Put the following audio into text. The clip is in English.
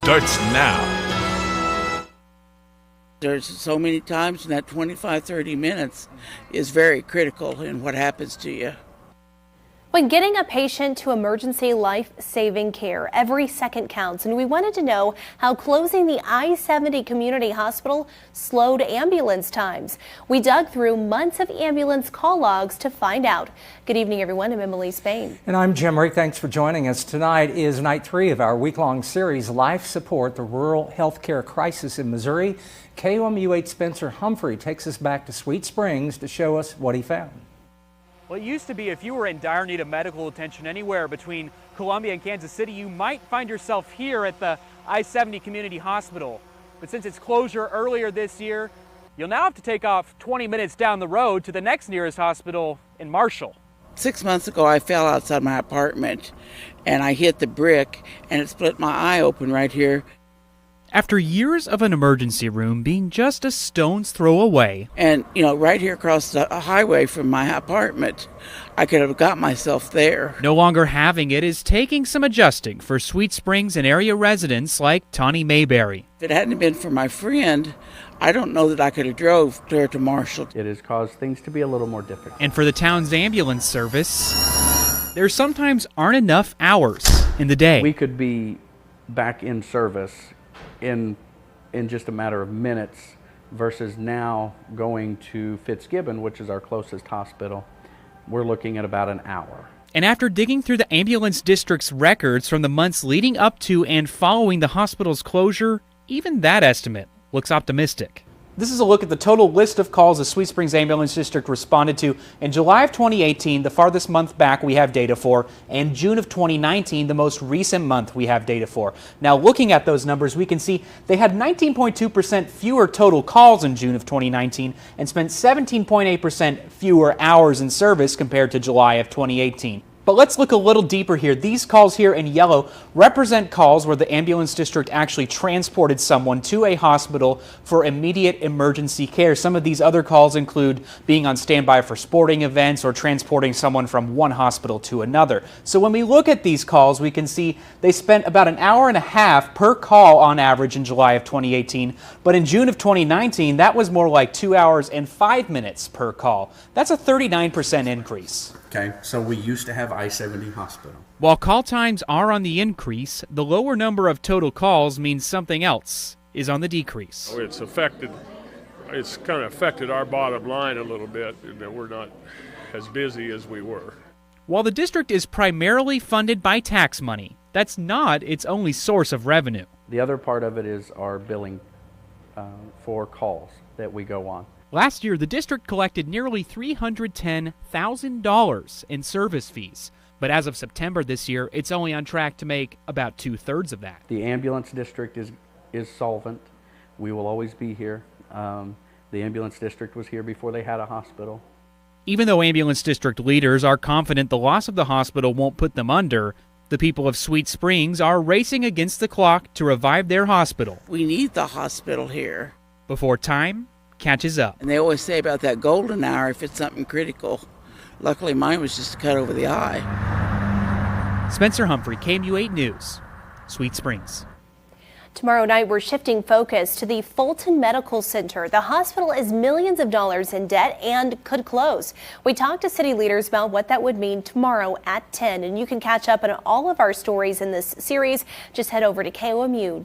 starts now. There's so many times in that 25-30 minutes is very critical in what happens to you. When getting a patient to emergency life-saving care, every second counts, and we wanted to know how closing the I-70 Community Hospital slowed ambulance times. We dug through months of ambulance call logs to find out. Good evening, everyone. I'm Emily Spain. And I'm Jim Rick. Thanks for joining us. Tonight is night 3 of our week-long series, Life Support, the Rural Healthcare Crisis in Missouri. KOMU 8 Spencer Humphrey takes us back to Sweet Springs to show us what he found. Well, it used to be if you were in dire need of medical attention anywhere between Columbia and Kansas City, you might find yourself here at the I-70 Community Hospital. But since its closure earlier this year, you'll now have to take off 20 minutes down the road to the next nearest hospital in Marshall. 6 months ago, I fell outside my apartment and I hit the brick and it split my eye open right here. After years of an emergency room being just a stone's throw away. And, right here across the highway from my apartment, I could have got myself there. No longer having it is taking some adjusting for Sweet Springs and area residents like Tawny Mayberry. If it hadn't been for my friend, I don't know that I could have drove clear to Marshall. It has caused things to be a little more difficult. And for the town's ambulance service, there sometimes aren't enough hours in the day. We could be back in service in just a matter of minutes versus now going to Fitzgibbon, which is our closest hospital. We're looking at about an hour. And after digging through the ambulance district's records from the months leading up to and following the hospital's closure, even that estimate looks optimistic. This is a look at the total list of calls the Sweet Springs Ambulance District responded to in July of 2018, the farthest month back we have data for, and June of 2019, the most recent month we have data for. Now, looking at those numbers, we can see they had 19.2% fewer total calls in June of 2019 and spent 17.8% fewer hours in service compared to July of 2018. But let's look a little deeper here. These calls here in yellow represent calls where the ambulance district actually transported someone to a hospital for immediate emergency care. Some of these other calls include being on standby for sporting events or transporting someone from one hospital to another. So when we look at these calls, we can see they spent about an hour and a half per call on average in July of 2018. But in June of 2019, that was more like 2 hours and 5 minutes per call. That's a 39% increase. Okay, so we used to have I-70 hospital. While call times are on the increase, the lower number of total calls means something else is on the decrease. It's kind of affected our bottom line a little bit, and that we're not as busy as we were. While the district is primarily funded by tax money, that's not its only source of revenue. The other part of it is our billing for calls that we go on. Last year, the district collected nearly $310,000 in service fees. But as of September this year, it's only on track to make about 2/3 of that. The ambulance district is solvent. We will always be here. The ambulance district was here before they had a hospital. Even though ambulance district leaders are confident the loss of the hospital won't put them under, the people of Sweet Springs are racing against the clock to revive their hospital. We need the hospital here. Before time catches up. And they always say about that golden hour if it's something critical. Luckily, mine was just a cut over the eye. Spencer Humphrey, KOMU 8 News, Sweet Springs. Tomorrow night, we're shifting focus to the Fulton Medical Center. The hospital is millions of dollars in debt and could close. We talked to city leaders about what that would mean tomorrow at 10. And you can catch up on all of our stories in this series. Just head over to KOMU.com.